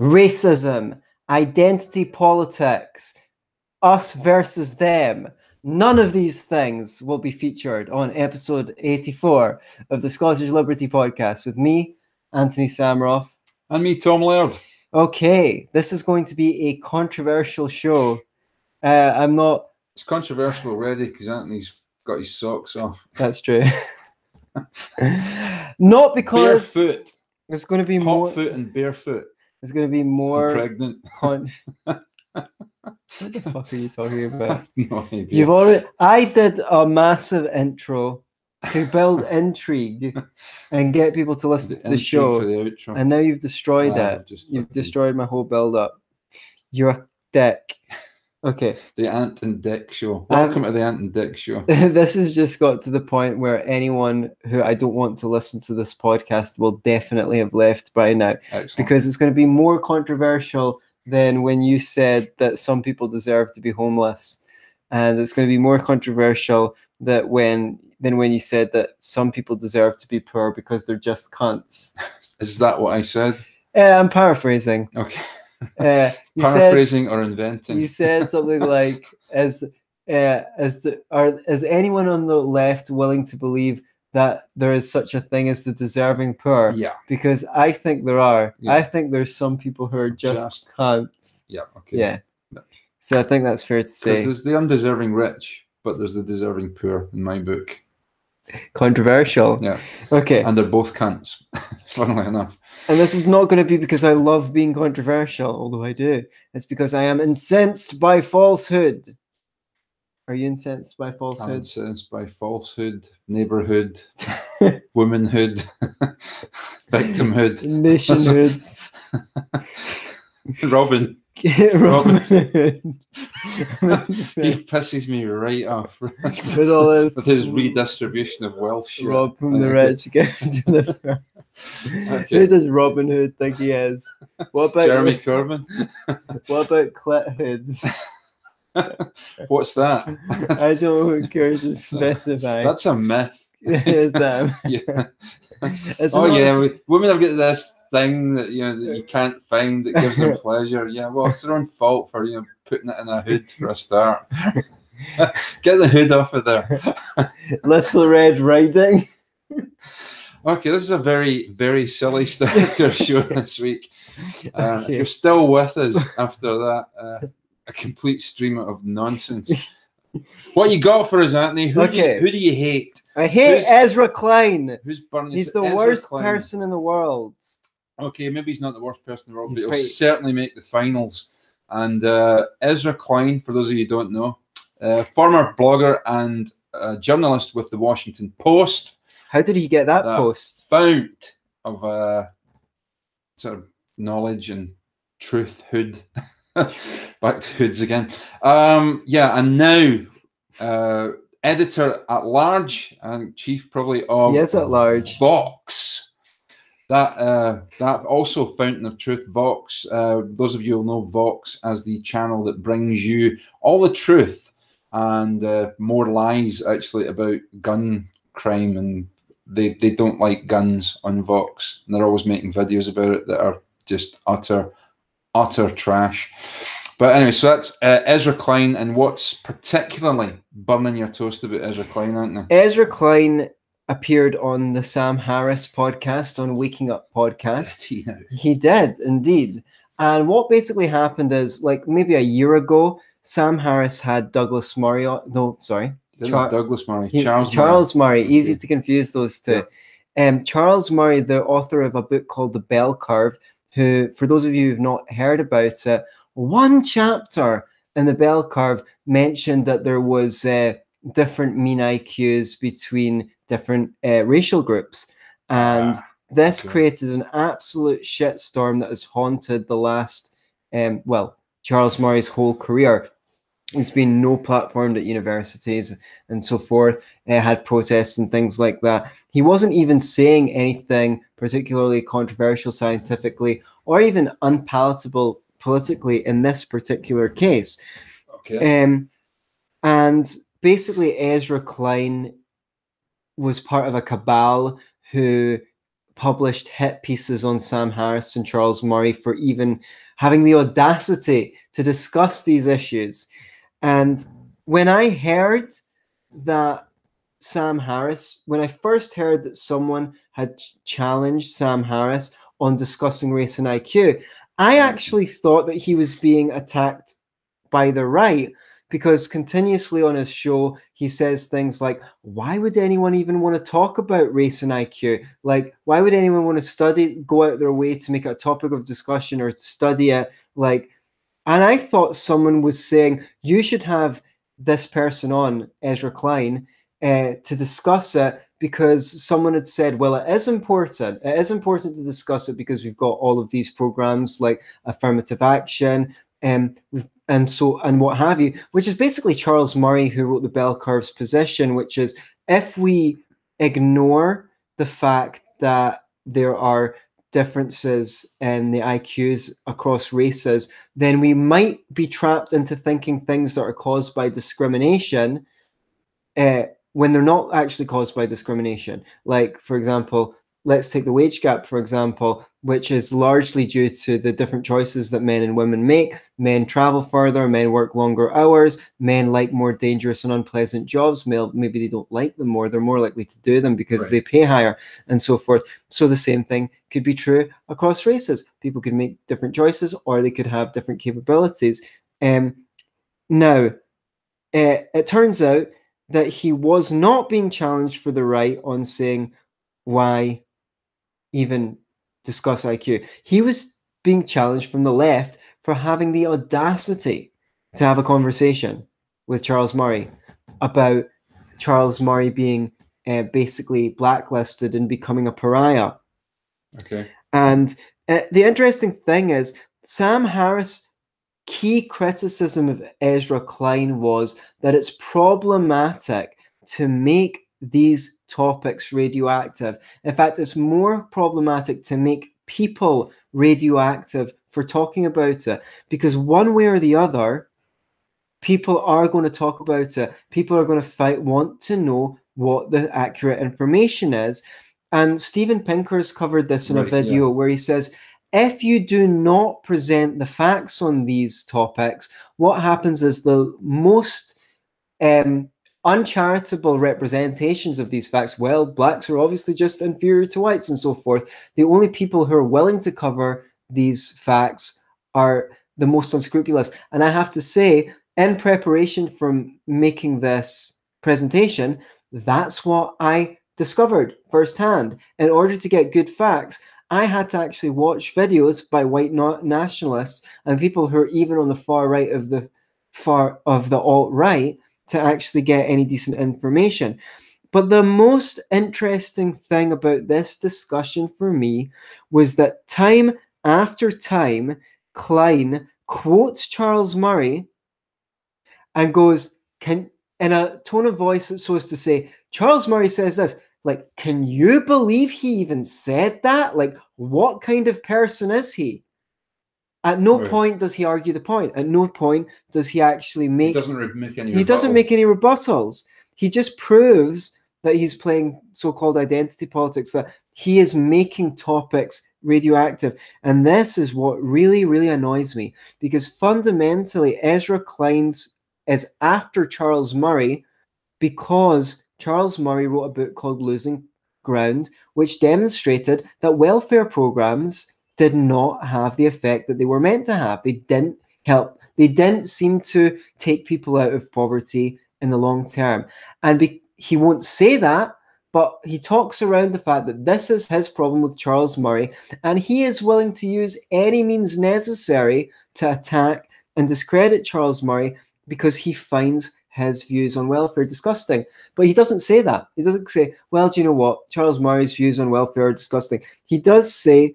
racism, identity politics, us versus them. None of these things will be featured on episode 84 of the Scottish Liberty Podcast with me, Antony Sammeroff. And me, Tom Laird. Okay, this is going to be a controversial show. It's controversial already because Anthony's got his socks off. That's true. Not because barefoot. It's going to be hot more foot and barefoot. It's going to be more I'm pregnant. What the fuck are you talking about? No idea. I did a massive intro to build intrigue and get people to listen to the show, for the outro. and now you've destroyed it. You've destroyed my whole build-up. You're a dick. Okay. The Ant and Dick Show. Welcome to the Ant and Dick Show. This has just got to the point where anyone who I don't want to listen to this podcast will definitely have left by now. Excellent. Because it's going to be more controversial than when you said that some people deserve to be homeless. And it's going to be more controversial than when you said that some people deserve to be poor because they're just cunts. Is that what I said? I'm paraphrasing. Okay. Paraphrasing or inventing. You said something like, is anyone on the left willing to believe that there is such a thing as the deserving poor? Yeah. Because I think there are. Yeah. I think there's some people who are just cunts. Yeah. Okay. Yeah. So I think that's fair to say. There's the undeserving rich, but there's the deserving poor in my book. Controversial. Yeah. Okay. And they're both cunts, funnily enough. And this is not going to be because I love being controversial, although I do. It's because I am incensed by falsehood. Are you incensed by falsehood? I'm incensed by falsehood, neighborhood, womanhood, victimhood, nationhood, Robin. Robin. He pisses me right off with all this, with his redistribution of wealth shit. Rob from the rich, give to the poor. Okay. Who does Robin Hood think he is? What about Jeremy Corbyn? What about Clit Hoods? What's that? I don't care to specify. That's a myth. Is that? Yeah. Women have got this thing that that you can't find that gives them pleasure. Yeah, well, it's their own fault for putting it in a hood for a start. Get the hood off of there. Little Red Riding. Okay, this is a very, very silly start to our show this week. If you're still with us after that, a complete stream of nonsense. What you got for us, Antony? Who do you hate? I hate Ezra Klein. Who's burning? He's the worst person in the world. Okay, maybe he's not the worst person in the world, but he'll certainly make the finals. And Ezra Klein, for those of you who don't know, former blogger and journalist with the Washington Post. How did he get that post? Fount of sort of knowledge and truthhood. Back to hoods again. And now editor at large and chief probably of at large. Vox. That also fountain of truth. Vox. Those of you will know Vox as the channel that brings you all the truth and more lies actually about gun crime, and they don't like guns on Vox, and they're always making videos about it that are just utter trash. But anyway, so that's Ezra Klein. And what's particularly burning your toast about Ezra Klein, Antony? Ezra Klein appeared on the Sam Harris podcast, on Waking Up podcast. He did indeed. And what basically happened is, like maybe a year ago, Sam Harris had Douglas Murray. Douglas Murray. Charles Murray. Easy to confuse those two. Yeah. Charles Murray, the author of a book called The Bell Curve, who, for those of you who've not heard about it, one chapter in The Bell Curve mentioned that there was different mean IQs between different racial groups. And this created an absolute shitstorm that has haunted the last, Charles Murray's whole career. He's been no platformed at universities and so forth, had protests and things like that. He wasn't even saying anything particularly controversial scientifically or even unpalatable politically in this particular case. Okay. And basically Ezra Klein was part of a cabal who published hit pieces on Sam Harris and Charles Murray for even having the audacity to discuss these issues. And when I heard that when I first heard that someone had challenged Sam Harris on discussing race and IQ, I actually thought that he was being attacked by the right, because continuously on his show, he says things like, why would anyone even want to talk about race and IQ? Like, why would anyone want to go out their way to make it a topic of discussion or study it? Like, and I thought someone was saying, you should have this person on, Ezra Klein, to discuss it, because someone had said, well, it is important. It is important to discuss it because we've got all of these programs like affirmative action, and what have you, which is basically Charles Murray, who wrote the bell curves position, which is, if we ignore the fact that there are differences in the IQs across races, then we might be trapped into thinking things that are caused by discrimination when they're not actually caused by discrimination. Like, for example, let's take the wage gap, for example, which is largely due to the different choices that men and women make. Men travel further, men work longer hours, men like more dangerous and unpleasant jobs. Maybe they don't like them more, they're more likely to do them because they pay higher, and so forth. So the same thing could be true across races. People could make different choices, or they could have different capabilities. Now, it turns out that he was not being challenged for the right on saying, why even discuss IQ? He was being challenged from the left for having the audacity to have a conversation with Charles Murray about Charles Murray being basically blacklisted and becoming a pariah. Okay. And the interesting thing is, Sam Harris' key criticism of Ezra Klein was that it's problematic to make these topics radioactive. In fact, it's more problematic to make people radioactive for talking about it, because one way or the other, people are going to talk about it. People are going to want to know what the accurate information is. And Steven Pinker's covered this in a video where he says, if you do not present the facts on these topics, what happens is the most uncharitable representations of these facts, well, blacks are obviously just inferior to whites and so forth. The only people who are willing to cover these facts are the most unscrupulous. And I have to say, in preparation for making this presentation, that's what I discovered firsthand. In order to get good facts, I had to actually watch videos by white nationalists and people who are even on the far right of the alt-right to actually get any decent information. But the most interesting thing about this discussion for me was that time after time, Klein quotes Charles Murray and goes, in a tone of voice that's so as to say, Charles Murray says this. Like, can you believe he even said that? Like, what kind of person is he? At no point does he argue the point. At no point does he actually make... He doesn't make any He doesn't make any rebuttals. He just proves that he's playing so-called identity politics, that he is making topics radioactive. And this is what really, really annoys me, because fundamentally, Ezra Klein's is after Charles Murray, because Charles Murray wrote a book called Losing Ground, which demonstrated that welfare programs did not have the effect that they were meant to have. They didn't help. They didn't seem to take people out of poverty in the long term. And he won't say that, but he talks around the fact that this is his problem with Charles Murray, and he is willing to use any means necessary to attack and discredit Charles Murray because he finds his views on welfare disgusting. But he doesn't say that. He doesn't say, well, do you know what? Charles Murray's views on welfare are disgusting. He does say,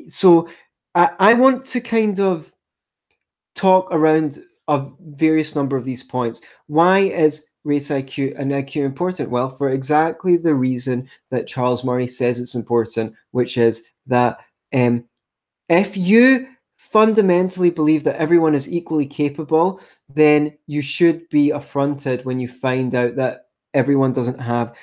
so I want to kind of talk around a various number of these points. Why is race IQ and IQ important? Well, for exactly the reason that Charles Murray says it's important, which is that if you fundamentally believe that everyone is equally capable, then you should be affronted when you find out that everyone doesn't have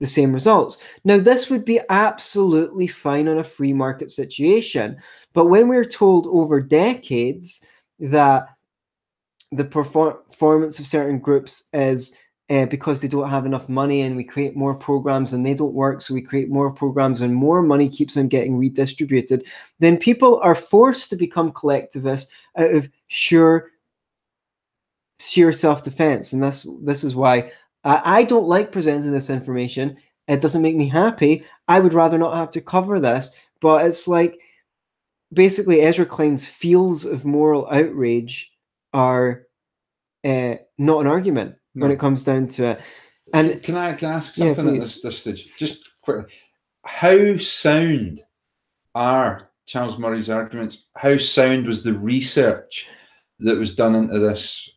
the same results. Now, this would be absolutely fine on a free market situation. But when we're told over decades that the performance of certain groups is because they don't have enough money, and we create more programs and they don't work, so we create more programs and more money keeps on getting redistributed, then people are forced to become collectivists out of sheer self-defense. And this is why I don't like presenting this information. It doesn't make me happy. I would rather not have to cover this, but it's like basically Ezra Klein's fields of moral outrage are not an argument when it comes down to it. And can I ask something at this stage, just quickly? How sound are Charles Murray's arguments? How sound was the research that was done into this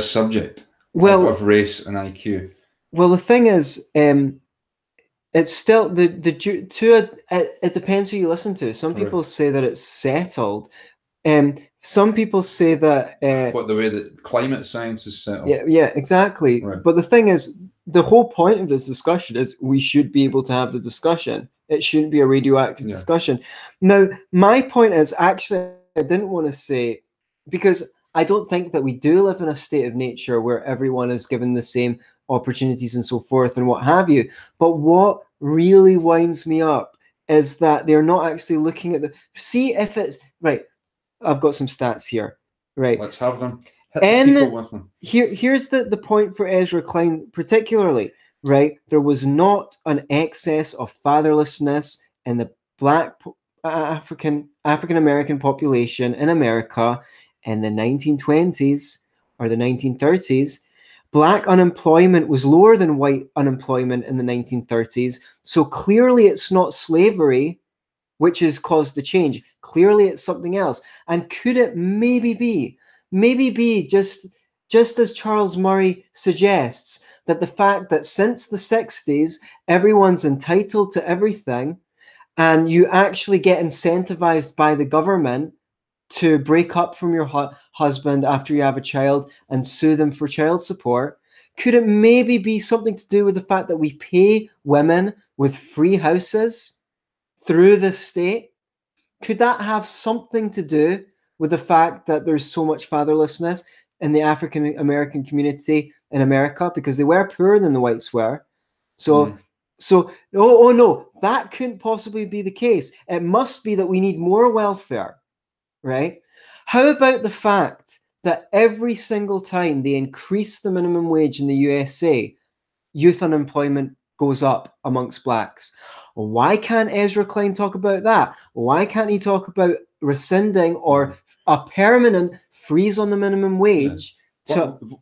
subject of race and IQ? Well, the thing is, it's still it depends who you listen to. Some people say that it's settled. Some people say that the way that climate science is settled. Yeah, exactly. Right. But the thing is, the whole point of this discussion is we should be able to have the discussion. It shouldn't be a radioactive discussion. Now, my point is actually, I didn't want to say, because I don't think that we do live in a state of nature where everyone is given the same opportunities and so forth and what have you. But what really winds me up is that they're not actually looking at see if it's right. I've got some stats here. Right. Let's have them. Hit the people with them. Here's the point for Ezra Klein particularly. Right. There was not an excess of fatherlessness in the Black African American population in America in the 1920s or the 1930s. Black unemployment was lower than white unemployment in the 1930s. So clearly it's not slavery which has caused the change. Clearly it's something else. And could it maybe be just as Charles Murray suggests, that the fact that since the 60s, everyone's entitled to everything, and you actually get incentivized by the government to break up from your husband after you have a child and sue them for child support? Could it maybe be something to do with the fact that we pay women with free houses through the state? Could that have something to do with the fact that there's so much fatherlessness in the African American community in America? Because they were poorer than the whites were. So no, that couldn't possibly be the case. It must be that we need more welfare. Right? How about the fact that every single time they increase the minimum wage in the USA, youth unemployment goes up amongst blacks? Why can't Ezra Klein talk about that? Why can't he talk about rescinding or a permanent freeze on the minimum wage?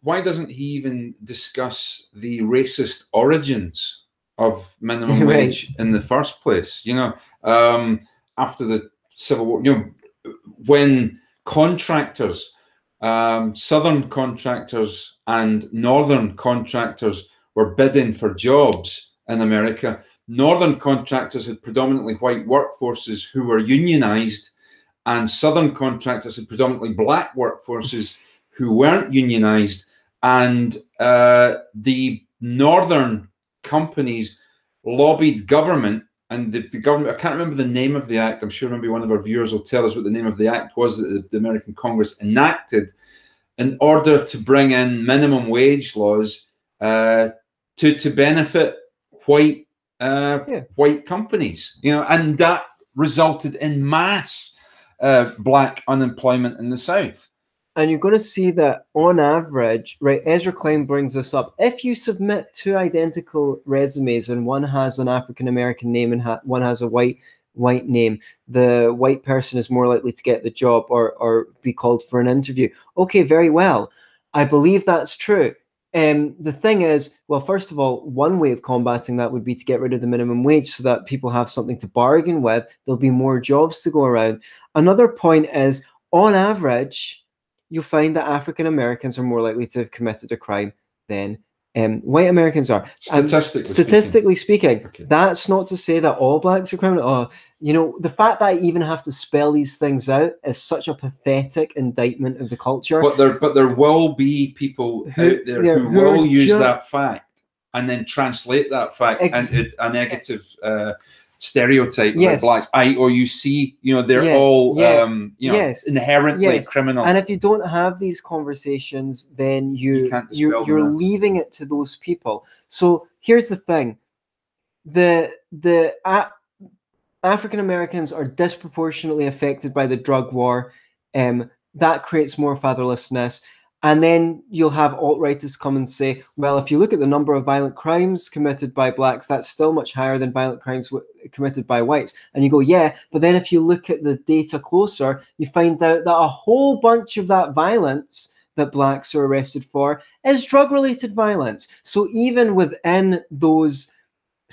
Why doesn't he even discuss the racist origins of minimum wage in the first place? After the Civil War, when contractors, southern contractors and northern contractors were bidding for jobs in America, northern contractors had predominantly white workforces who were unionized, and southern contractors had predominantly black workforces who weren't unionized. And the northern companies lobbied government, and the government, I can't remember the name of the act. I'm sure maybe one of our viewers will tell us what the name of the act was that the American Congress enacted in order to bring in minimum wage laws to benefit white companies, and that resulted in mass black unemployment in the South. And you're going to see that on average, right, Ezra Klein brings this up. If you submit two identical resumes and one has an African-American name and one has a white name, the white person is more likely to get the job or be called for an interview. Okay, very well. I believe that's true. The thing is, well, first of all, one way of combating that would be to get rid of the minimum wage so that people have something to bargain with. There'll be more jobs to go around. Another point is, on average, you'll find that African Americans are more likely to have committed a crime than white Americans are. Statistically speaking. Okay. That's not to say that all blacks are criminal. The fact that I even have to spell these things out is such a pathetic indictment of the culture. But there will be people out there who will use that fact and then translate that fact into a negative stereotype about blacks. Or you see, they're all, inherently criminal. And if you don't have these conversations, then you're leaving it to those people. So here's the thing: the African Americans are disproportionately affected by the drug war. That creates more fatherlessness. And then you'll have alt-righters come and say, well, if you look at the number of violent crimes committed by blacks, that's still much higher than violent crimes committed by whites. And you go, yeah, but then if you look at the data closer, you find out that a whole bunch of that violence that blacks are arrested for is drug-related violence. So even within those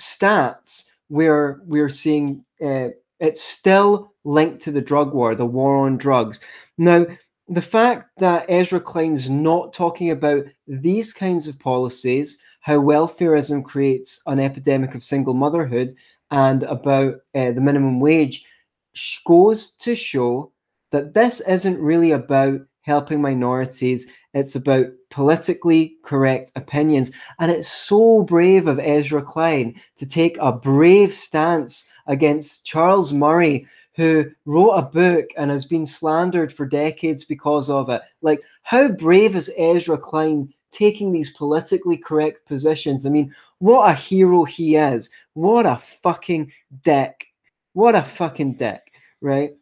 stats, where we're seeing it's still linked to the drug war, the war on drugs. Now, the fact that Ezra Klein's not talking about these kinds of policies, how welfareism creates an epidemic of single motherhood, and about the minimum wage, goes to show that this isn't really about helping minorities. It's about politically correct opinions. And it's so brave of Ezra Klein to take a brave stance against Charles Murray, who wrote a book and has been slandered for decades because of it. Like, how brave is Ezra Klein taking these politically correct positions? I mean, what a hero he is. What a fucking dick. What a fucking dick, right?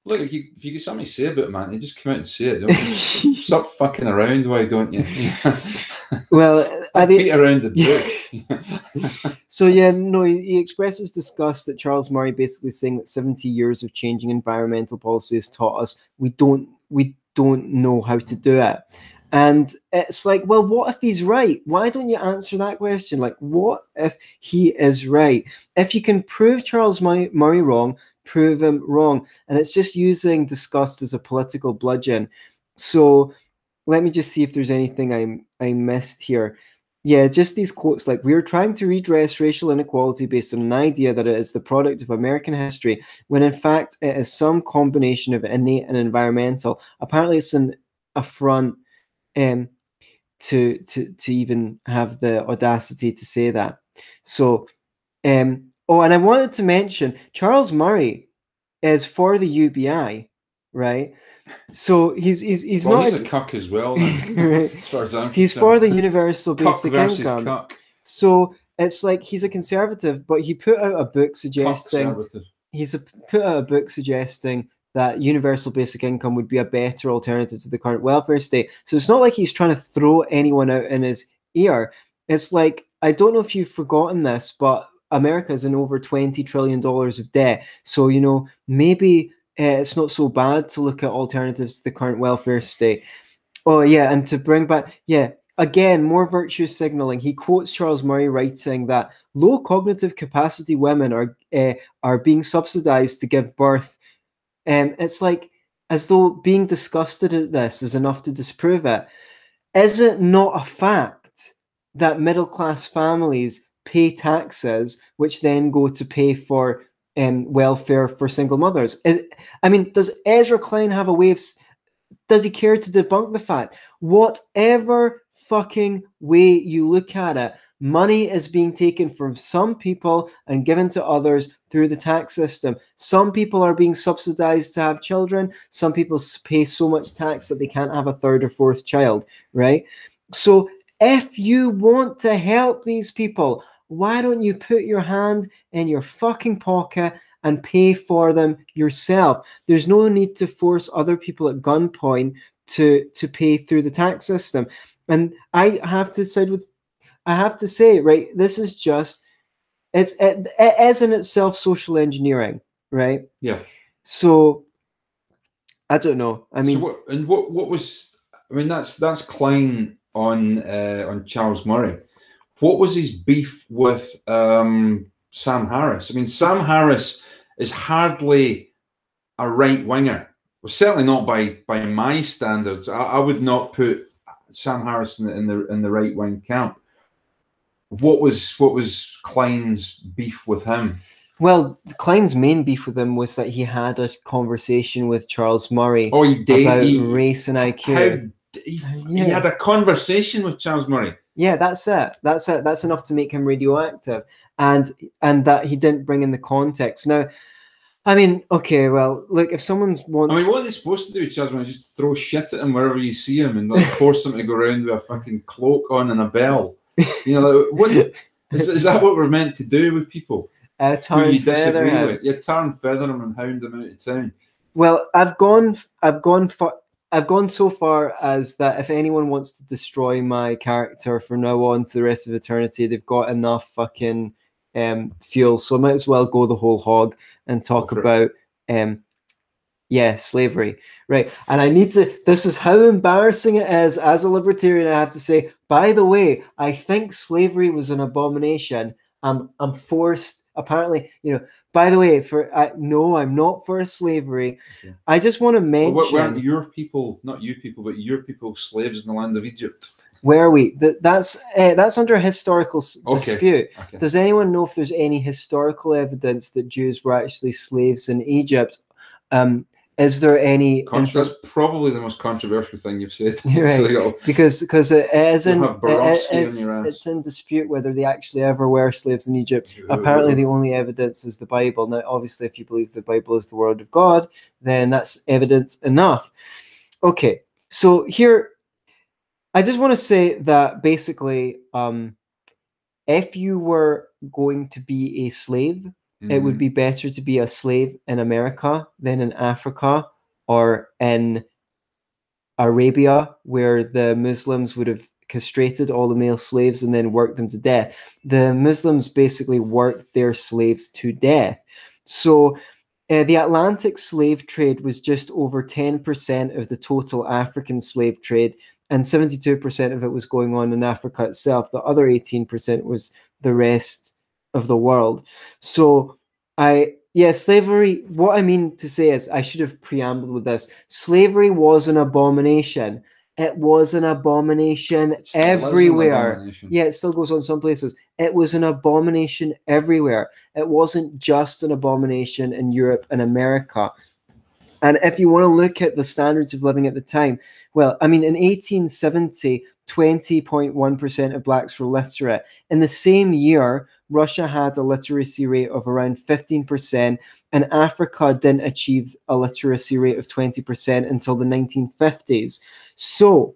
Look, if you get something to say about it, man, you just come out and say it. Don't you? Stop fucking around, why don't you? Well, beat around the bush. So yeah, no, he expresses disgust that Charles Murray basically saying that 70 years of changing environmental policy has taught us we don't know how to do it. And it's like, well, what if he's right? Why don't you answer that question? Like, what if he is right? If you can prove Charles Murray wrong, prove him wrong. And it's just using disgust as a political bludgeon. So let me just see if there's anything I missed here. Yeah, just these quotes like, we are trying to redress racial inequality based on an idea that it is the product of American history, when in fact it is some combination of innate and environmental. Apparently it's an affront to even have the audacity to say that. So, oh, and I wanted to mention Charles Murray is for the UBI, right? So he's well, not he's a cuck as well. Right. As far as I'm he's concerned. for the universal basic income. Cuck. So it's like he's a conservative, but he put out a book suggesting that universal basic income would be a better alternative to the current welfare state. So it's not like he's trying to throw anyone out in his ear. It's like, I don't know if you've forgotten this, but America is in over $20 trillion of debt. So, maybe it's not so bad to look at alternatives to the current welfare state. Oh, yeah, and to bring back, again, more virtue signaling. He quotes Charles Murray writing that low cognitive capacity women are being subsidized to give birth. It's like as though being disgusted at this is enough to disprove it. Is it not a fact that middle-class families pay taxes, which then go to pay for welfare for single mothers? Does Ezra Klein have a way of... Does he care to debunk the fact? Whatever fucking way you look at it, money is being taken from some people and given to others through the tax system. Some people are being subsidized to have children. Some people pay so much tax that they can't have a third or fourth child, right? So if you want to help these people, why don't you put your hand in your fucking pocket and pay for them yourself? There's no need to force other people at gunpoint to pay through the tax system. And I have to say, right, this is just, it is in itself social engineering, right? Yeah. So I don't know. I mean, that's Klein on Charles Murray. What was his beef with Sam Harris? I mean, Sam Harris is hardly a right winger. Well, certainly not by my standards. I would not put Sam Harris in the right wing camp. What was Klein's beef with him? Well, Klein's main beef with him was that he had a conversation with Charles Murray about race and IQ. He had a conversation with Charles Murray. Yeah, that's it. That's it. That's enough to make him radioactive, and that he didn't bring in the context. Now, I mean, okay, well, look, if someone wants, I mean, what are they supposed to do, Jasmine? Just throw shit at him wherever you see him, and like force him to go around with a fucking cloak on and a bell? You know, like, what is that? What we're meant to do with people who you disagree with? You tar and feather them and hound them out of town. Well, I've gone so far as that if anyone wants to destroy my character from now on to the rest of eternity, they've got enough fucking fuel. So I might as well go the whole hog and talk about slavery. Right. And I need to, this is how embarrassing it is as a libertarian. I have to say, by the way, I think slavery was an abomination. I'm forced, apparently, you know, by the way, no, I'm not for slavery. Okay. I just want to mention. Well, weren't your people, not you people, but your people slaves in the land of Egypt? Where are we? That's under a historical dispute. Okay. Does anyone know if there's any historical evidence that Jews were actually slaves in Egypt? Is there any? That's probably the most controversial thing you've said. Right. Because it is it's in dispute whether they actually ever were slaves in Egypt. Apparently, the only evidence is the Bible. Now, obviously, if you believe the Bible is the word of God, then that's evidence enough. Okay, so here, I just want to say that basically, if you were going to be a slave, it would be better to be a slave in America than in Africa or in Arabia, where the Muslims would have castrated all the male slaves and then worked them to death. The Muslims basically worked their slaves to death. So the Atlantic slave trade was just over 10% of the total African slave trade, and 72% of it was going on in Africa itself. The other 18% was the rest of the world. So slavery, what I mean to say is, I should have preambled with this. Slavery was an abomination. It was an abomination everywhere. Abomination. Yeah, it still goes on some places. It was an abomination everywhere. It wasn't just an abomination in Europe and America. And if you want to look at the standards of living at the time, well, I mean, in 1870, 20.1% of blacks were literate. In the same year, Russia had a literacy rate of around 15%, and Africa didn't achieve a literacy rate of 20% until the 1950s. So,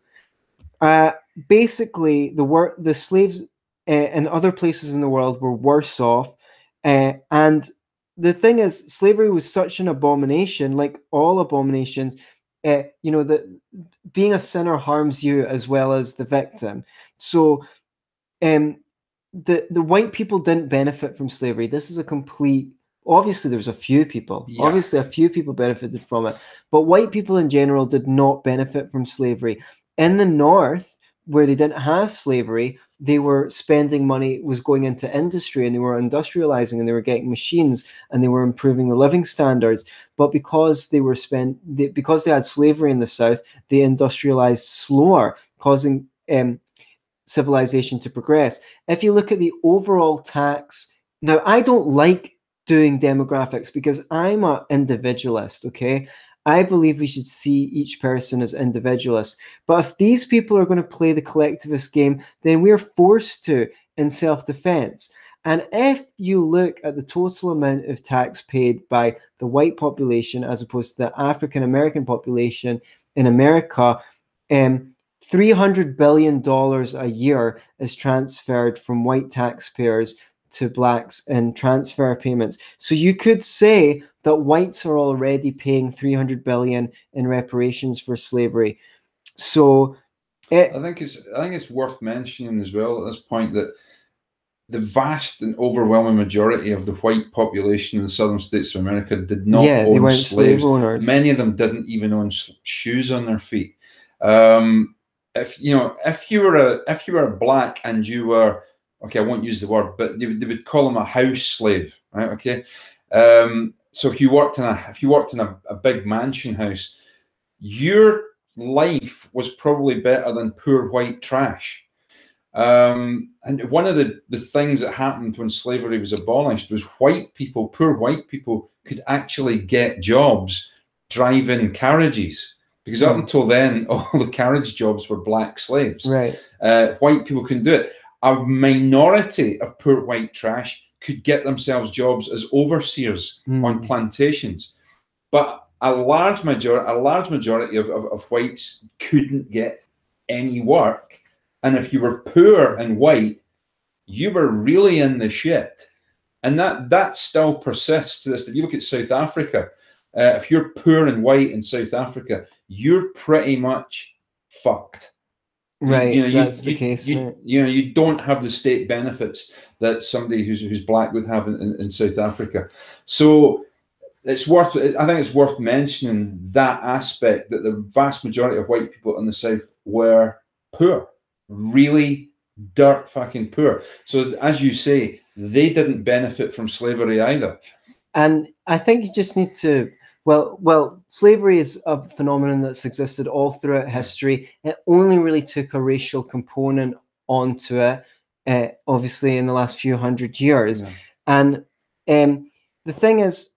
basically, the slaves in other places in the world were worse off, and the thing is, slavery was such an abomination, like all abominations. You know, that being a sinner harms you as well as the victim. So, the white people didn't benefit from slavery. This is a complete. Obviously, there was a few people. Yeah. Obviously, a few people benefited from it, but white people in general did not benefit from slavery. In the North, where they didn't have slavery, they were spending money, was going into industry, and they were industrializing, and they were getting machines, and they were improving their living standards. But because they had slavery in the South, they industrialized slower, causing civilization to progress. If you look at the overall tax, now I don't like doing demographics because I'm an individualist, okay? I believe we should see each person as individualists. But if these people are going to play the collectivist game, then we're forced to in self-defense. And if you look at the total amount of tax paid by the white population as opposed to the African-American population in America, $300 billion a year is transferred from white taxpayers to blacks in transfer payments. So you could say that whites are already paying $300 billion in reparations for slavery. So I think it's worth mentioning as well at this point that the vast and overwhelming majority of the white population in the southern states of America did not own they weren't slaves. Slave owners. Many of them didn't even own shoes on their feet. If you were a black and you were, okay, I won't use the word, but they would call them a house slave, right? Okay, so if you worked in a big mansion house, your life was probably better than poor white trash. And one of the things that happened when slavery was abolished was poor white people could actually get jobs driving carriages. Because up until then, all the carriage jobs were black slaves. Right. White people couldn't do it. A minority of poor white trash could get themselves jobs as overseers on plantations, but a large majority of whites couldn't get any work. And if you were poor and white, you were really in the shit. And that still persists to this. If you look at South Africa, if you're poor and white in South Africa, you're pretty much fucked. Right, that's the case. You don't have the state benefits that somebody who's black would have in South Africa. So I think it's worth mentioning that aspect, that the vast majority of white people in the South were poor, really dirt fucking poor. So as you say, they didn't benefit from slavery either. And I think you just need to, well, slavery is a phenomenon that's existed all throughout history. It only really took a racial component onto it, obviously, in the last few hundred years. And the thing is,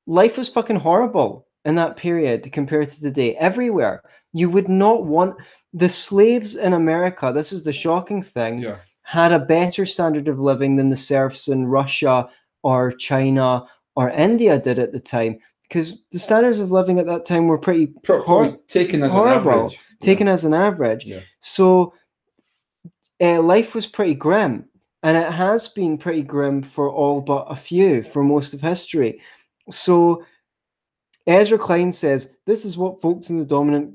life was fucking horrible in that period compared to today. Everywhere. You would not want... The slaves in America, this is the shocking thing, had a better standard of living than the serfs in Russia or China or India did at the time, because the standards of living at that time were pretty taken as horrible, an average. Taken as an average. So life was pretty grim, and it has been pretty grim for all but a few for most of history. So Ezra Klein says, this is what folks in the dominant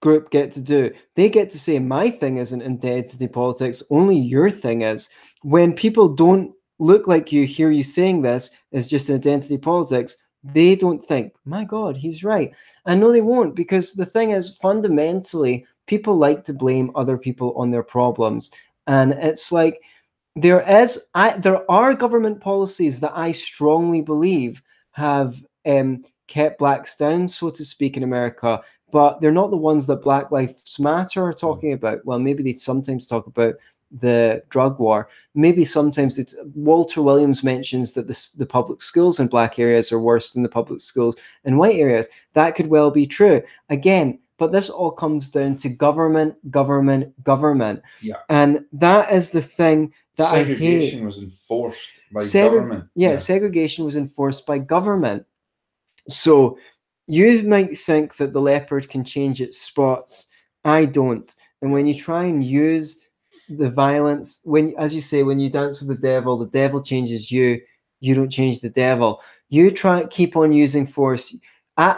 group get to do. They get to say, my thing isn't identity politics, only your thing is. When people don't look like you, hear you saying this is just identity politics, they don't think, my God, he's right. And no, they won't, because the thing is, fundamentally, people like to blame other people on their problems. And it's like, there are government policies that I strongly believe have kept blacks down, so to speak, in America, but they're not the ones that Black Lives Matter are talking about. Well, maybe they sometimes talk about the drug war. Maybe sometimes Walter Williams mentions that the public schools in black areas are worse than the public schools in white areas. That could well be true. Again, but this all comes down to government. Yeah. And that is the thing that I hate. Segregation was enforced by government. Yeah, segregation was enforced by government. So you might think that the leopard can change its spots. I don't. And when you try and use the violence, as you say, when you dance with the devil changes you, you don't change the devil. You keep on using force.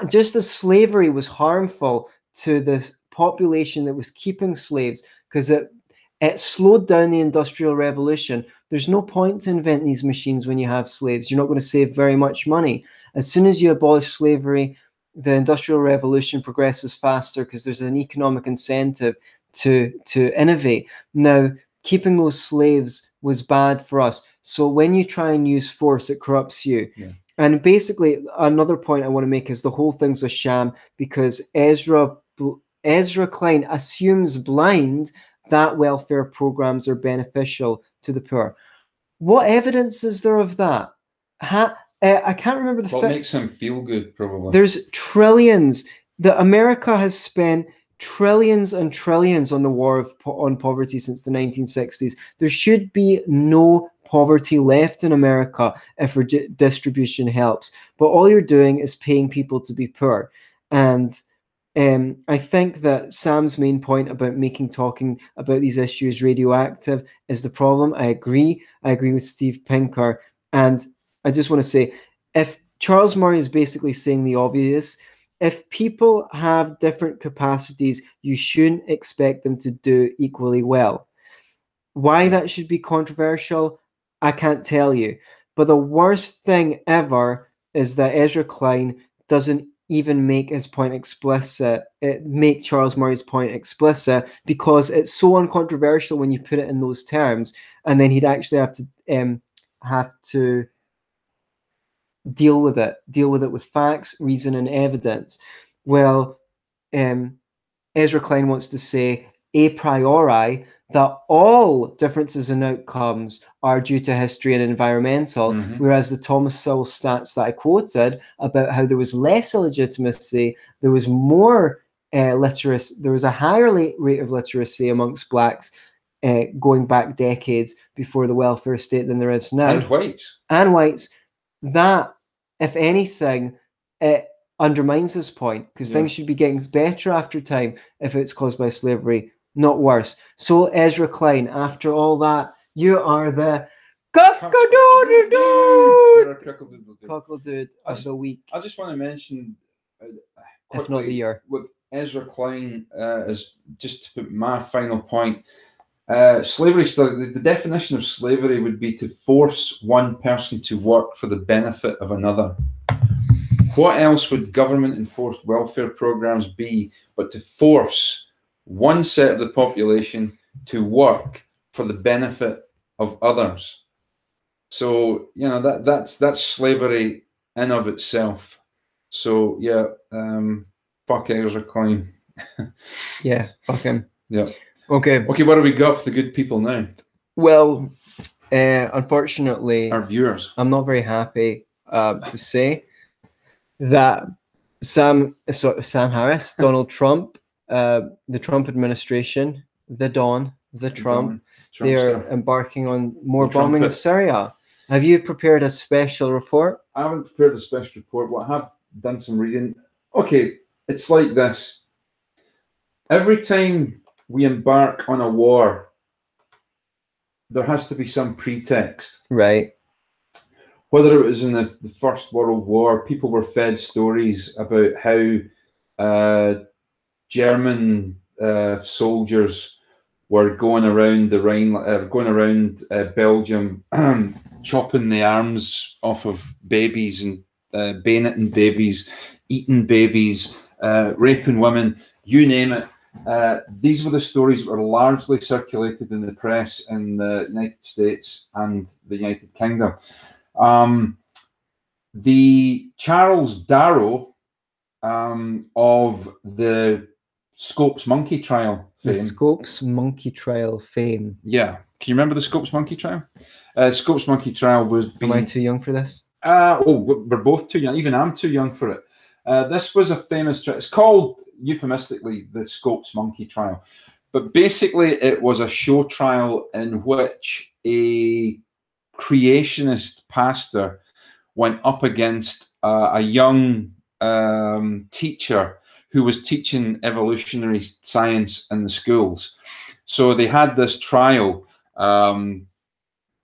Just as slavery was harmful to the population that was keeping slaves, because it slowed down the Industrial Revolution. There's no point to invent these machines when you have slaves. You're not going to save very much money. As soon as you abolish slavery, the Industrial Revolution progresses faster because there's an economic incentive to innovate. Now, keeping those slaves was bad for us. So when you try and use force, it corrupts you. Yeah. And basically, another point I want to make is the whole thing's a sham, because Ezra Klein assumes blind that welfare programs are beneficial to the poor. What evidence is there of that? I can't remember the. What makes him feel good? Probably. There's trillions. America has spent trillions and trillions on the war on poverty since the 1960s. There should be no poverty left in America if redistribution helps. But all you're doing is paying people to be poor. And I think that Sam's main point about talking about these issues radioactive is the problem. I agree. I agree with Steve Pinker. And I just want to say, if Charles Murray is basically saying the obvious, if people have different capacities, you shouldn't expect them to do equally well. Why that should be controversial, I can't tell you. But the worst thing ever is that Ezra Klein doesn't even make his point explicit, make Charles Murray's point explicit, because it's so uncontroversial when you put it in those terms, and then he'd actually have to deal with it with facts, reason, and evidence. Well, Ezra Klein wants to say a priori that all differences in outcomes are due to history and environmental, whereas the Thomas Sowell stats that I quoted about how there was less illegitimacy, there was more literacy. There was a higher rate of literacy amongst blacks going back decades before the welfare state than there is now. And whites. And whites. That, if anything, it undermines this point, because things should be getting better after time if it's caused by slavery, not worse. So, Ezra Klein, after all that, you are the cockle dude of the week. I just want to mention, if not the year, with Ezra Klein, is just to put my final point. Slavery, the definition of slavery would be to force one person to work for the benefit of another. What else would government-enforced welfare programs be but to force one set of the population to work for the benefit of others? So, you know, that's slavery in of itself. So, yeah, fuck Ezra Klein. Yeah, fuck him. Yeah. Okay, what do we got for the good people now? Well, unfortunately, our viewers, I'm not very happy to say that Sam Harris, Donald Trump, the Trump administration, Trump, they are embarking on more bombing of Syria. Have you prepared a special report? I haven't prepared a special report, but I have done some reading. Okay, it's like this. Every time we embark on a war, there has to be some pretext. Right. Whether it was in the First World War, people were fed stories about how German soldiers were going around the Rhine, going around Belgium, chopping the arms off of babies and bayoneting babies, eating babies, raping women, you name it. These were the stories that were largely circulated in the press in the United States and the United Kingdom. The Charles Darrow of the Scopes monkey trial fame. The Scopes monkey trial fame. Yeah. Can you remember the Scopes monkey trial? Scopes monkey trial was... Am I too young for this? We're both too young. Even I'm too young for it. This was a famous trial. It's called, euphemistically, the Scopes monkey trial. But basically, it was a show trial in which a creationist pastor went up against a young teacher who was teaching evolutionary science in the schools. So they had this trial, and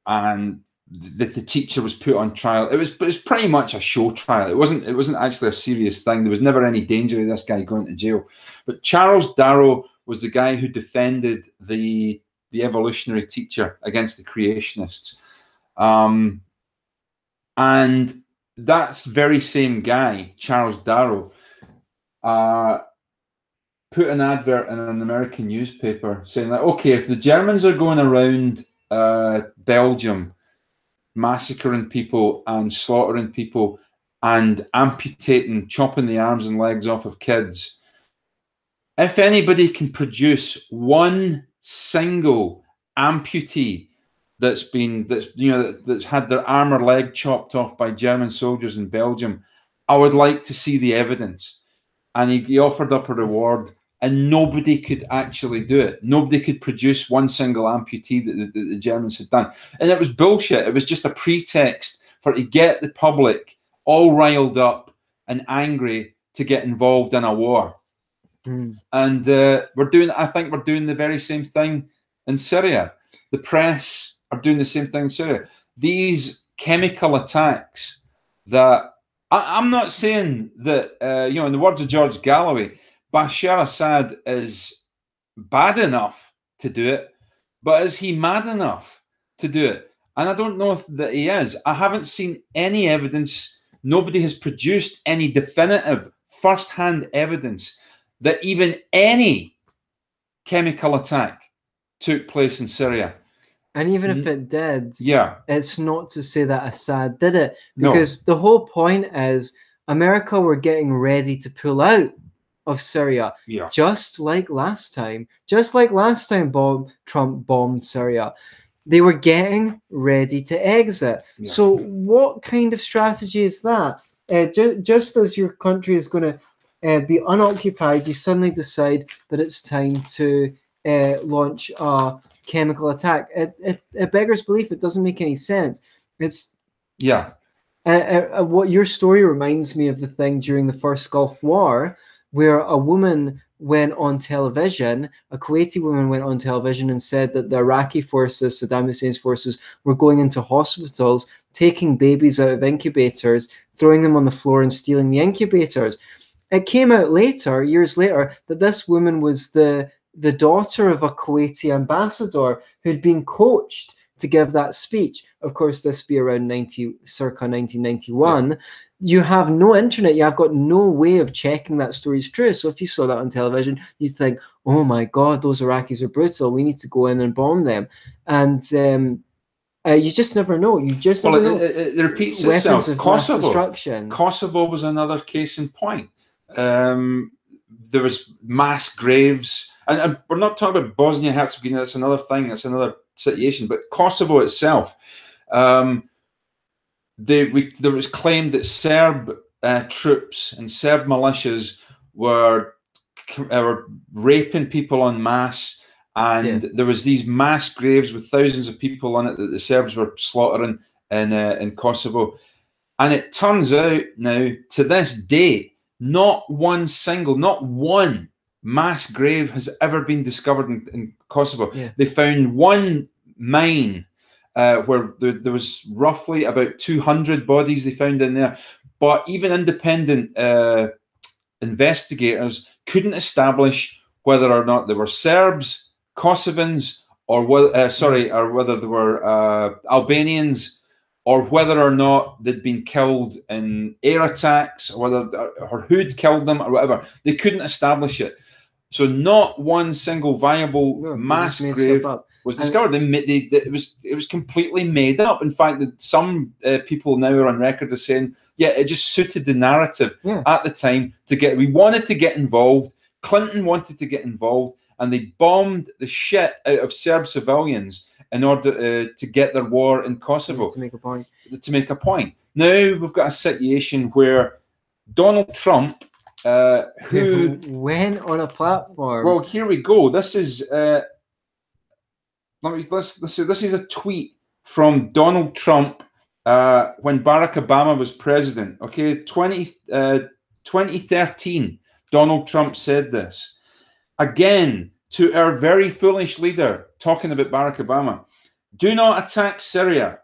the teacher was put on trial. It was pretty much a show trial. It wasn't actually a serious thing. There was never any danger of this guy going to jail. But Charles Darrow was the guy who defended the evolutionary teacher against the creationists. And that's very same guy, Charles Darrow, put an advert in an American newspaper saying that, okay, if the Germans are going around Belgium massacring people and slaughtering people and amputating, chopping the arms and legs off of kids, if anybody can produce one single amputee that's had their arm or leg chopped off by German soldiers in Belgium, I would like to see the evidence. And he offered up a reward, and nobody could actually do it. Nobody could produce one single amputee that the Germans had done. And it was bullshit. It was just a pretext to get the public all riled up and angry to get involved in a war. And I think we're doing the very same thing in Syria. The press are doing the same thing in Syria. These chemical attacks that I'm not saying that, in the words of George Galloway, Bashar Assad is bad enough to do it, but is he mad enough to do it? And I don't know that he is. I haven't seen any evidence. Nobody has produced any definitive first-hand evidence that even any chemical attack took place in Syria. And even if it did, yeah, it's not to say that Assad did it, because the whole point is America were getting ready to pull out of Syria, just like last time. Just like last time Trump bombed Syria. They were getting ready to exit. So what kind of strategy is that? Just as your country is going to be unoccupied, you suddenly decide that it's time to launch a chemical attack. It beggars belief. It doesn't make any sense. It's what your story reminds me of the thing during the first Gulf War, where a woman went on television, a Kuwaiti woman went on television and said that the Iraqi forces, Saddam Hussein's forces, were going into hospitals, taking babies out of incubators, throwing them on the floor and stealing the incubators. It came out later, years later, that this woman was the daughter of a Kuwaiti ambassador who'd been coached to give that speech. Of course, this be around circa 1991. Yeah. You have no internet. You have got no way of checking that story's true. So if you saw that on television, you'd think, oh my God, those Iraqis are brutal. We need to go in and bomb them. And you just never know. You just never know. It repeats itself. Kosovo was another case in point. There was mass graves. And we're not talking about Bosnia-Herzegovina. That's another thing. That's another situation. But Kosovo itself, there was claimed that Serb troops and Serb militias were raping people en masse, and there was these mass graves with thousands of people on it that the Serbs were slaughtering in Kosovo. And it turns out now, to this day, not one mass grave has ever been discovered in Kosovo. Yeah. They found one mine where there was roughly about 200 bodies they found in there. But even independent investigators couldn't establish whether or not they were Serbs, Kosovans, or whether they were Albanians, or whether or not they'd been killed in air attacks, or who'd killed them, or whatever. They couldn't establish it. So not one single viable mass grave was discovered. It was completely made up. In fact, some people now are on record as saying, yeah, it just suited the narrative at the time we wanted to get involved. Clinton wanted to get involved, and they bombed the shit out of Serb civilians in order to get their war in Kosovo. To make a point. Now we've got a situation where Donald Trump, who went on a platform. Well, here we go. This is this is a tweet from Donald Trump when Barack Obama was president. Okay, 2013. Donald Trump said this again to our very foolish leader, talking about Barack Obama. Do not attack Syria.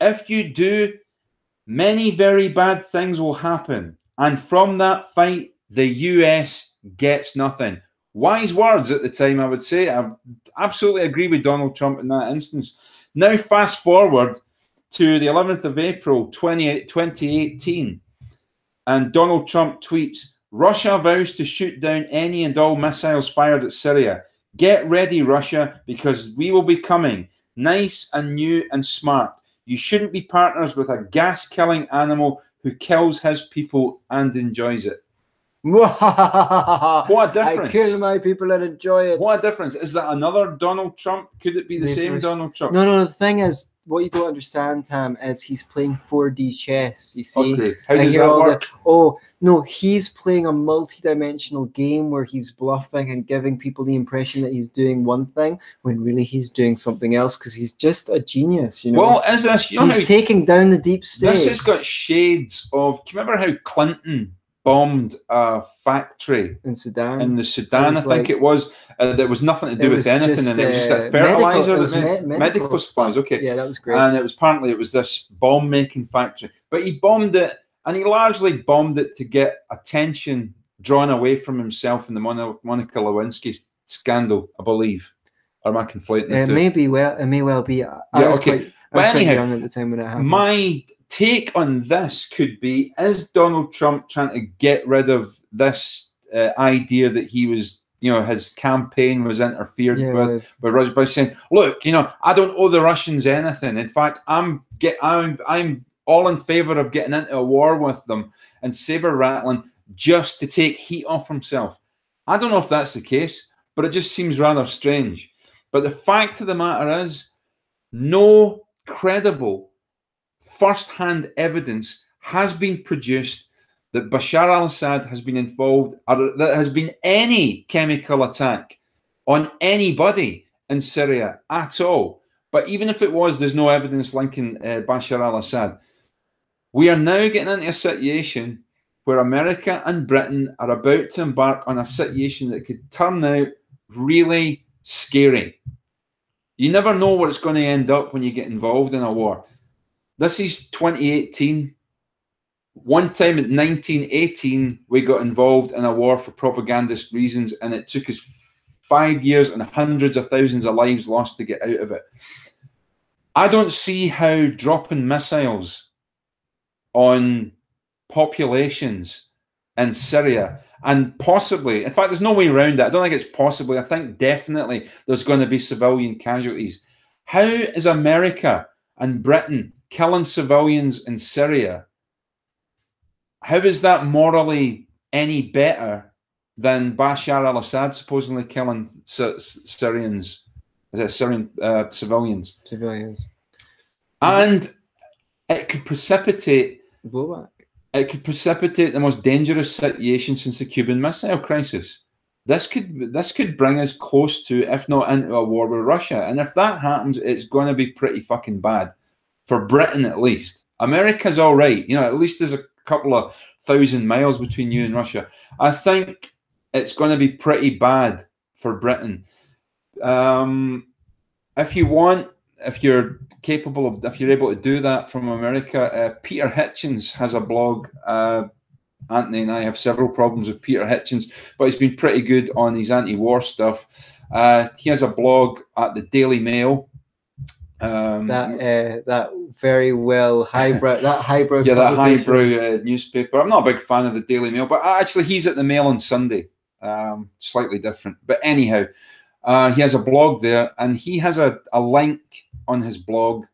If you do, many very bad things will happen, and from that fight, the US gets nothing. Wise words at the time, I would say. I absolutely agree with Donald Trump in that instance. Now, fast forward to the 11th of April, 2018, and Donald Trump tweets, Russia vows to shoot down any and all missiles fired at Syria. Get ready, Russia, because we will be coming. Nice and new and smart. You shouldn't be partners with a gas-killing animal who kills his people and enjoys it. What a difference. I kill my people and enjoy it. What a difference. Is that another Donald Trump? Could it be the same Donald Trump? No. The thing is, what you don't understand, Tam, is he's playing 4D chess. You see? Okay. How does that work? He's playing a multi-dimensional game where he's bluffing and giving people the impression that he's doing one thing when really he's doing something else, because he's just a genius, you know? Well, is this... he's taking down the deep state. This has got shades of... Do you remember how Clinton bombed a factory in Sudan? In the Sudan, I think it was. There was nothing to do with anything, and it was just a fertilizer, medical supplies. Okay, yeah, that was great. And apparently it was this bomb-making factory, but he bombed it, and he largely bombed it to get attention drawn away from himself in the Monica Lewinsky scandal, I believe. Or am I conflating the two? It may well be. I was quite young at the time when it happened. My take on this could be, is Donald Trump trying to get rid of this idea that he was, his campaign was interfered with by Russia, by saying, look, I don't owe the Russians anything. In fact, I'm all in favor of getting into a war with them and saber rattling just to take heat off himself. I don't know if that's the case, but it just seems rather strange. But the fact of the matter is, no credible first-hand evidence has been produced that Bashar al-Assad has been involved, or that there has been any chemical attack on anybody in Syria at all. But even if it was, there's no evidence linking Bashar al-Assad. We are now getting into a situation where America and Britain are about to embark on a situation that could turn out really scary. You never know where it's going to end up when you get involved in a war. This is 2018. One time in 1918, we got involved in a war for propagandist reasons, and it took us 5 years and hundreds of thousands of lives lost to get out of it. I don't see how dropping missiles on populations in Syria, and possibly, in fact, there's no way around it. I don't think it's possibly. I think definitely there's going to be civilian casualties. How is America and Britain killing civilians in Syria? How is that morally any better than Bashar al-Assad supposedly killing Syrian civilians? And it could precipitate the most dangerous situation since the Cuban Missile Crisis. This could bring us close to, if not into a war with Russia. And if that happens, it's going to be pretty fucking bad for Britain, at least. America's all right, you know. At least there's a couple of 1,000 miles between you and Russia. I think it's going to be pretty bad for Britain. If you're capable of, if you're able to do that from America, Peter Hitchens has a blog. Antony and I have several problems with Peter Hitchens, but he's been pretty good on his anti-war stuff. He has a blog at the Daily Mail. That very well highbrow, that highbrow, yeah, that highbrow newspaper. I'm not a big fan of the Daily Mail, but actually he's at the Mail on Sunday. Slightly different, but anyhow, he has a blog there, and he has a link on his blog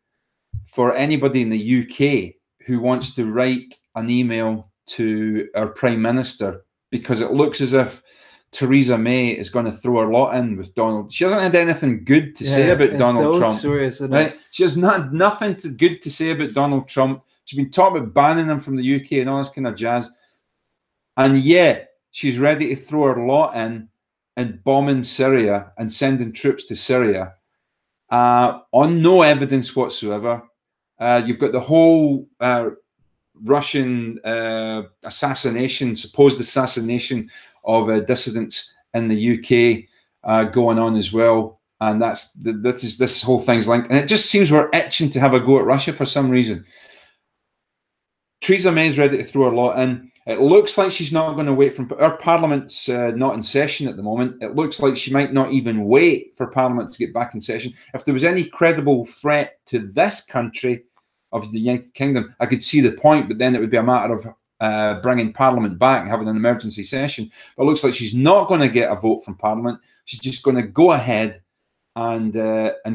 for anybody in the UK who wants to write an email to our Prime Minister, because it looks as if Theresa May is going to throw her lot in with Donald. She hasn't had anything good to say about Donald Trump. Right? She has nothing good to say about Donald Trump. She's been talking about banning him from the UK and all this kind of jazz. And yet she's ready to throw her lot in and bombing Syria and sending troops to Syria on no evidence whatsoever. You've got the whole Russian supposed assassination of dissidents in the UK going on as well, and this whole thing's linked, and it just seems we're itching to have a go at Russia for some reason. Theresa May's ready to throw her lot in. It looks like she's not going to wait for our Parliament's not in session at the moment. It looks like she might not even wait for Parliament to get back in session. If there was any credible threat to this country of the United Kingdom, I could see the point, but then it would be a matter of bringing Parliament back and having an emergency session. But it looks like she's not going to get a vote from Parliament. She's just going to go ahead and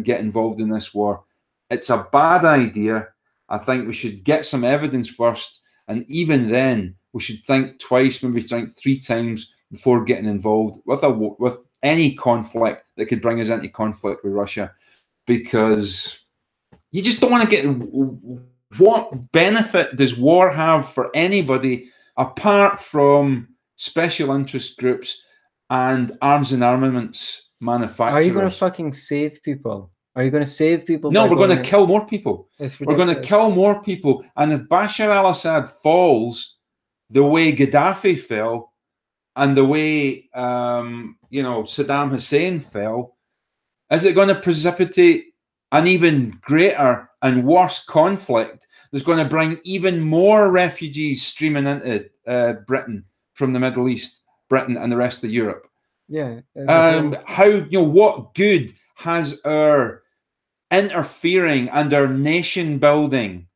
get involved in this war. It's a bad idea. I think we should get some evidence first, and even then, we should think twice, maybe think 3 times before getting involved with any conflict that could bring us into conflict with Russia, because you just don't want to get. What benefit does war have for anybody apart from special interest groups and arms and armaments manufacturers? Are you going to fucking save people? Are you going to save people? No, we're going to kill more people. We're going to kill more people. And if Bashar al-Assad falls the way Gaddafi fell and the way Saddam Hussein fell, is it going to precipitate an even greater and worse conflict that's going to bring even more refugees streaming into Britain from the Middle East, Britain and the rest of Europe? Yeah. What good has our interfering and our nation building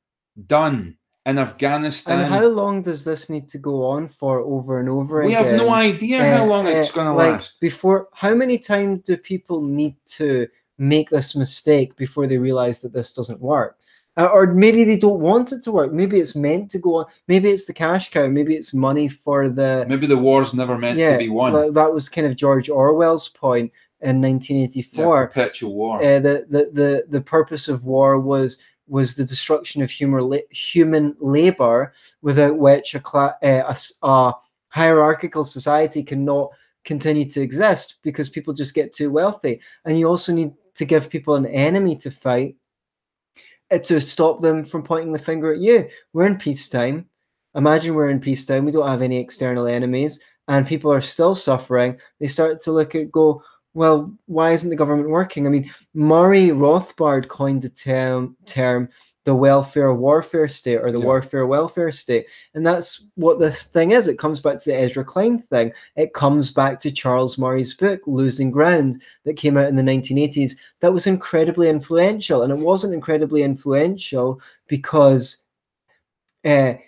done in Afghanistan? And how long does this need to go on for over and over again? We have no idea how long it's going to last. How many times do people need to make this mistake before they realize that this doesn't work? Or maybe they don't want it to work. Maybe it's meant to go on. Maybe it's the cash cow. Maybe it's money for the... Maybe the war's never meant to be won. That was kind of George Orwell's point in 1984. Perpetual war. The purpose of war was was the destruction of human labor, without which a hierarchical society cannot continue to exist, because people just get too wealthy. And you also need to give people an enemy to fight to stop them from pointing the finger at you. We're in peacetime. Imagine we're in peacetime. We don't have any external enemies, and people are still suffering. They start to go, well, why isn't the government working? I mean, Murray Rothbard coined the term the welfare warfare state, or the warfare welfare state. And that's what this thing is. It comes back to the Ezra Klein thing. It comes back to Charles Murray's book, Losing Ground, that came out in the 1980s. That was incredibly influential. And it wasn't incredibly influential because the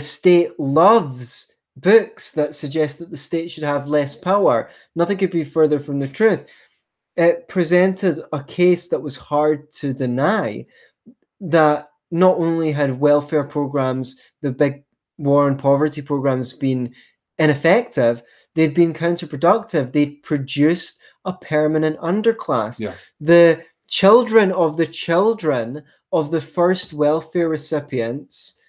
state loves books that suggest that the state should have less power. Nothing could be further from the truth. It presented a case that was hard to deny, that not only had welfare programs, the big war on poverty programs, been ineffective, they'd been counterproductive. They'd produced a permanent underclass. Yeah. The children of the first welfare recipients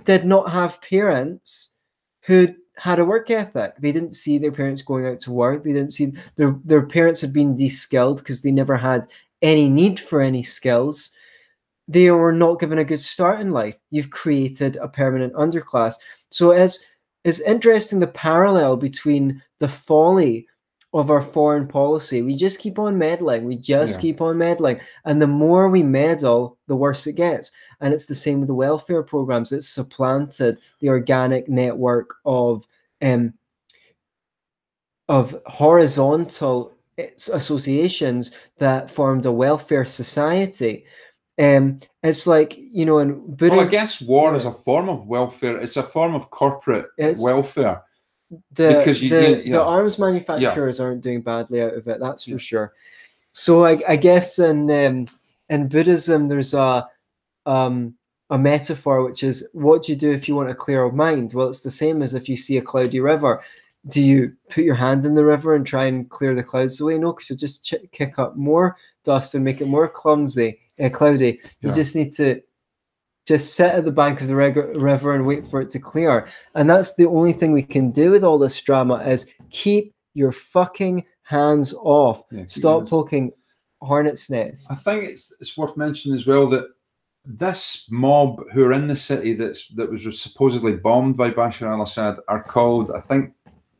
did not have parents who had a work ethic. They didn't see their parents going out to work. They didn't see their parents had been de-skilled because they never had any need for any skills. They were not given a good start in life. You've created a permanent underclass. So it's interesting, the parallel between the folly of our foreign policy. We just keep on meddling. We just keep on meddling. And the more we meddle, the worse it gets. And it's the same with the welfare programs. It's supplanted the organic network of horizontal associations that formed a welfare society. It's like, in Buddhism. Well, I guess war is a form of welfare. It's a form of corporate welfare. The arms manufacturers aren't doing badly out of it. That's for sure. So I guess in Buddhism, there's a metaphor, which is, what do you do if you want a clear mind? Well, it's the same as if you see a cloudy river. Do you put your hand in the river and try and clear the clouds away? No, because you'll just kick up more dust and make it more cloudy. You just need to just sit at the bank of the river and wait for it to clear. And that's the only thing we can do with all this drama, is keep your fucking hands off. Stop poking hornets' nests. I think it's worth mentioning as well that this mob who are in the city that was supposedly bombed by Bashar al-Assad are called, I think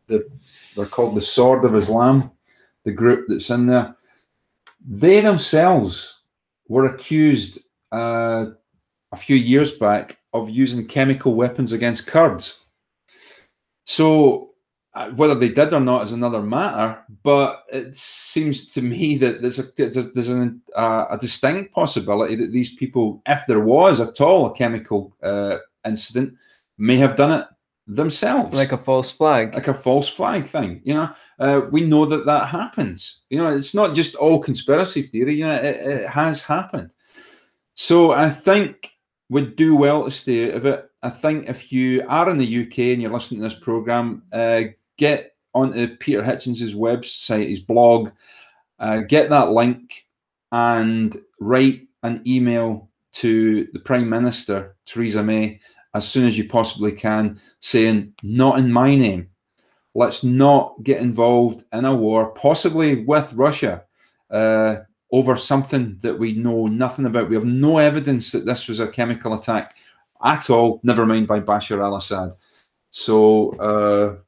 they're called the Sword of Islam, the group that's in there. They themselves were accused a few years back of using chemical weapons against Kurds. So whether they did or not is another matter, but it seems to me that there's a distinct possibility that these people, if there was at all a chemical incident, may have done it themselves. Like a false flag. Like a false flag thing, we know that happens. It's not just all conspiracy theory. It has happened. So I think we'd do well to stay out of it. I think if you are in the UK and you're listening to this program, get onto Peter Hitchens's website, his blog, get that link and write an email to the Prime Minister, Theresa May, as soon as you possibly can, saying, not in my name. Let's not get involved in a war, possibly with Russia, over something that we know nothing about. We have no evidence that this was a chemical attack at all, never mind by Bashar al-Assad. So,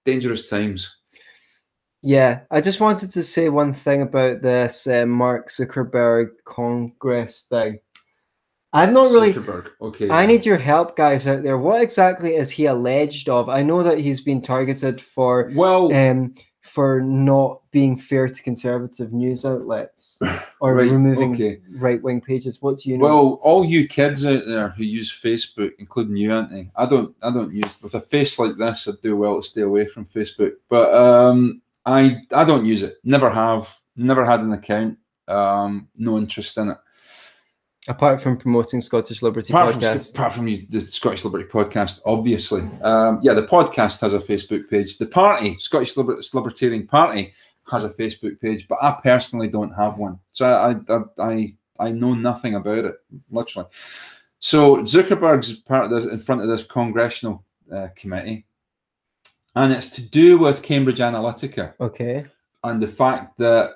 dangerous times. Yeah, I just wanted to say one thing about this Mark Zuckerberg Congress thing. I'm not really. Okay. I need your help, guys out there. What exactly is he alleged of? I know that he's been targeted for not being fair to conservative news outlets or removing right-wing pages. What do you know? Well, all you kids out there who use Facebook, including you, Antony, I don't use, with a face like this, I'd do well to stay away from Facebook. But I don't use it. Never have. Never had an account. No interest in it. Apart from promoting Scottish Liberty Podcast. Apart from the Scottish Liberty Podcast, obviously. The podcast has a Facebook page. The party, Scottish Libertarian Party, has a Facebook page, but I personally don't have one. So I I know nothing about it, literally. So Zuckerberg's part of this, in front of this congressional committee, and it's to do with Cambridge Analytica. Okay. And the fact that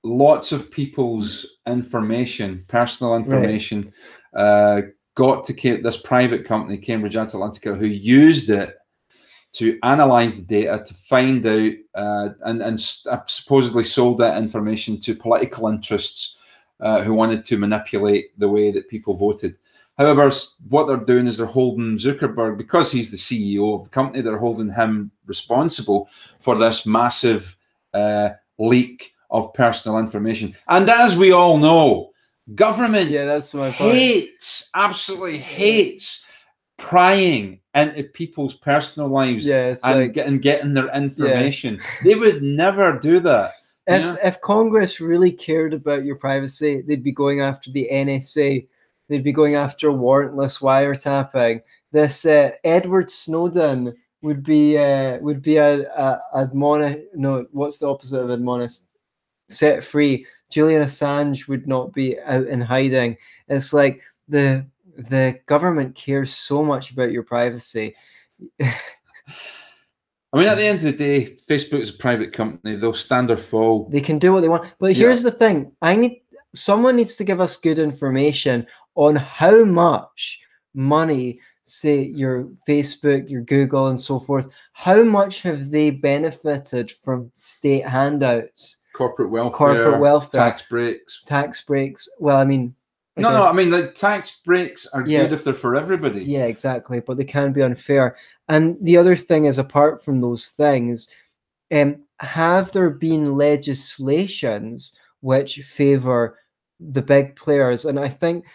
lots of people's information, personal information, got to this private company, Cambridge Analytica, who used it to analyze the data to find out and supposedly sold that information to political interests who wanted to manipulate the way that people voted. However, what they're doing is they're holding Zuckerberg, because he's the CEO of the company, they're holding him responsible for this massive leak of personal information. And as we all know, government that's my point. absolutely hates prying into people's personal lives and getting their information. They would never do that. If Congress really cared about your privacy, they'd be going after the NSA. They'd be going after warrantless wiretapping. This Edward Snowden would be admonish. No, what's the opposite of admonish? Set free. Julian Assange would not be out in hiding. It's like the government cares so much about your privacy. I mean, at the end of the day, Facebook is a private company. They'll stand or fall. They can do what they want. But here's the thing. Someone needs to give us good information on how much money, say your Facebook, your Google, and so forth, how much have they benefited from state handouts? Corporate welfare, tax breaks. Well, I mean, no, I mean, the tax breaks are good if they're for everybody. Yeah, exactly. But they can be unfair. And the other thing is, apart from those things, have there been legislations which favor the big players? And I think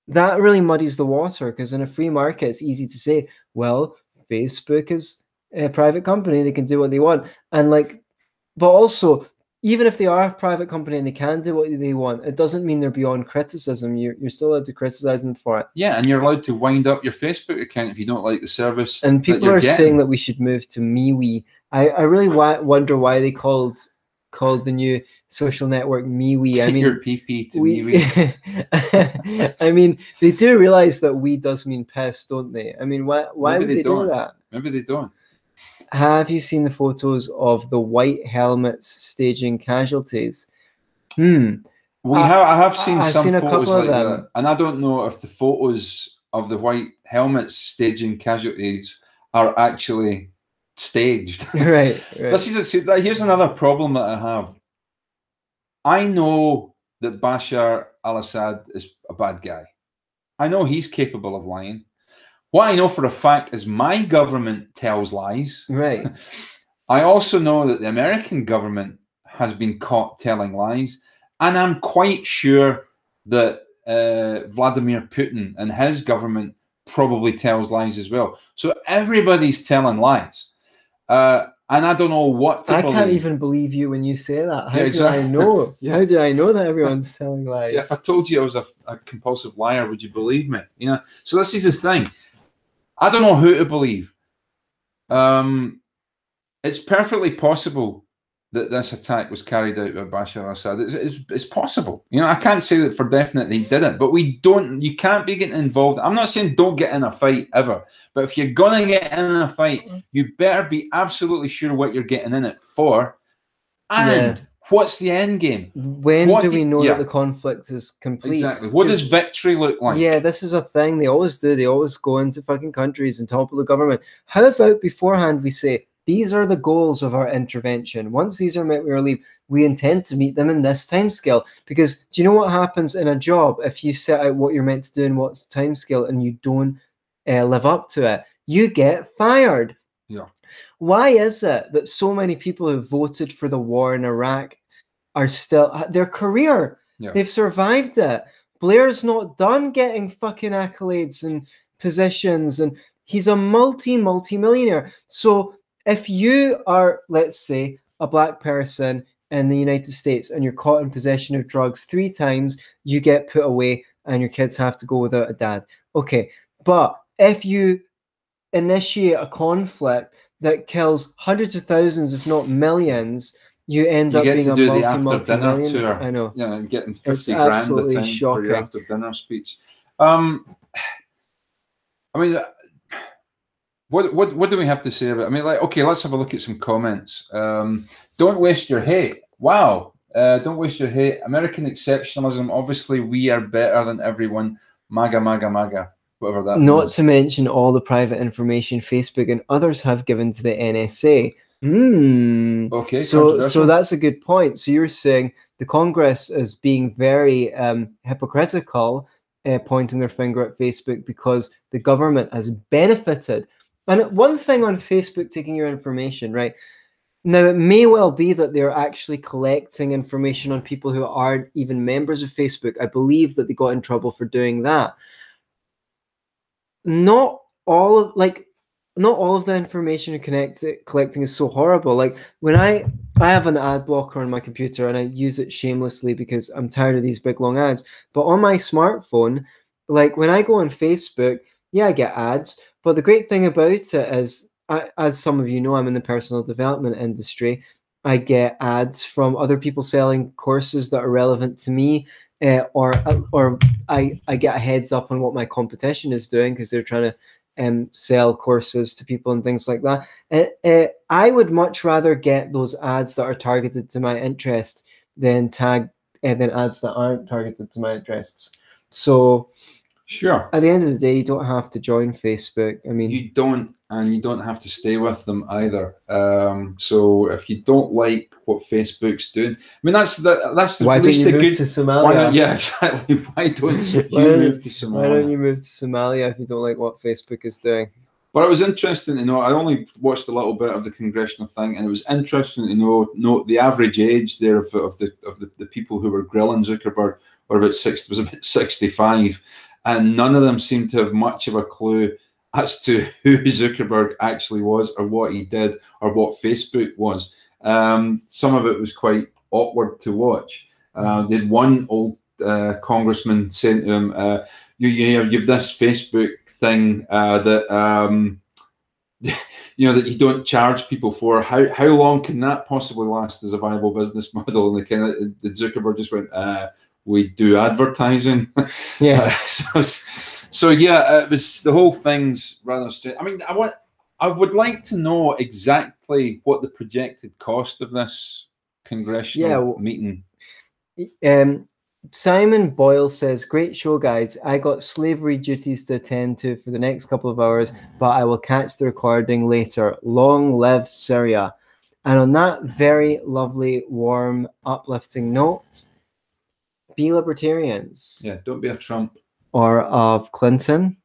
that really muddies the water, because in a free market, it's easy to say, well, Facebook is a private company. They can do what they want. And but also, even if they are a private company and they can do what they want, it doesn't mean they're beyond criticism. You're still allowed to criticize them for it. Yeah, and you're allowed to wind up your Facebook account if you don't like the service. And people are saying that we should move to MeWe. I really wonder why they called the new social network MeWe. I mean, your PP to MeWe. I mean, they do realize that we does mean piss, don't they? I mean, why would they do that? Maybe they don't. Have you seen the photos of the white helmets staging casualties? I have seen some photos like that, and I don't know if the photos of the white helmets staging casualties are actually staged. Right. Here's another problem that I have. I know that Bashar al-Assad is a bad guy. I know he's capable of lying. What I know for a fact is my government tells lies. Right. I also know that the American government has been caught telling lies. And I'm quite sure that Vladimir Putin and his government probably tells lies as well. So everybody's telling lies. And I don't know what to believe. I can't even believe you when you say that. How do I know? How do I know that everyone's telling lies? If I told you I was a compulsive liar, would you believe me? So this is the thing. I don't know who to believe. It's perfectly possible that this attack was carried out by Bashar al-Assad. It's possible. I can't say that for definite he didn't, but you can't be getting involved. I'm not saying don't get in a fight ever, but if you're going to get in a fight, you better be absolutely sure what you're getting in it for. And what's the end game? When do we know that the conflict is complete? Exactly. What does victory look like? Yeah, this is a thing they always do. They always go into fucking countries and topple the government. How about beforehand we say, these are the goals of our intervention. Once these are met, we leave. We intend to meet them in this time scale. Because do you know what happens in a job if you set out what you're meant to do and what's the time scale and you don't live up to it? You get fired. Yeah. Why is it that so many people who voted for the war in Iraq are still their career? They've survived it. Blair's not done getting fucking accolades and positions, and he's a multi-millionaire. So if you are, let's say, a black person in the United States and you're caught in possession of drugs 3 times, you get put away and your kids have to go without a dad. Okay, but if you initiate a conflict that kills hundreds of thousands, if not millions, you end up get being to a do the after dinner multi-million. tour. I know. Yeah, and getting It's 50 grand a absolutely time for your shocking. after dinner speech. I mean, what do we have to say about it? I mean, like, okay, let's have a look at some comments. Don't waste your hate. Wow. Don't waste your hate. American exceptionalism. Obviously, we are better than everyone. MAGA, MAGA, MAGA. Whatever that Not means. to mention all the private information Facebook and others have given to the NSA. Okay, so that's a good point. So you're saying the Congress is being very hypocritical, pointing their finger at Facebook because the government has benefited. And one thing on Facebook taking your information, right? Now, it may well be that they're actually collecting information on people who aren't even members of Facebook. I believe that they got in trouble for doing that. Not all of the information you're collecting is so horrible. Like when I have an ad blocker on my computer and I use it shamelessly because I'm tired of these big long ads. But on my smartphone, like when I go on Facebook, yeah, I get ads. But the great thing about it is, as some of you know, I'm in the personal development industry. I get ads from other people selling courses that are relevant to me, or I get a heads up on what my competition is doing because they're trying to sell courses to people and things like that. I would much rather get those ads that are targeted to my interests than ads that aren't targeted to my interests. So sure, at the end of the day, you don't have to join Facebook. I mean, you don't, and you don't have to stay with them either. So if you don't like what Facebook's doing, I mean, that's why at don't least you the move good. to Somalia? Yeah, exactly. Why don't you move to Somalia? Why don't you move to Somalia if you don't like what Facebook is doing? But it was interesting to know. I only watched a little bit of the congressional thing, and it was interesting to know the average age there of the people who were grilling Zuckerberg were about 65, and none of them seemed to have much of a clue as to who Zuckerberg actually was, or what he did, or what Facebook was. Some of it was quite awkward to watch. Did one old congressman say to him, "You've this Facebook thing that that you don't charge people for. How long can that possibly last as a viable business model?" And the Zuckerberg just went, "We do advertising." Yeah. So yeah, it was, the whole thing's rather strange. I mean, I would like to know exactly what the projected cost of this congressional meeting. Simon Boyle says, "Great show, guys. I got slavery duties to attend to for the next couple of hours, but I will catch the recording later. Long live Syria." And on that very lovely, warm, uplifting note, be libertarians. Yeah, don't be a Trump. Or of Clinton.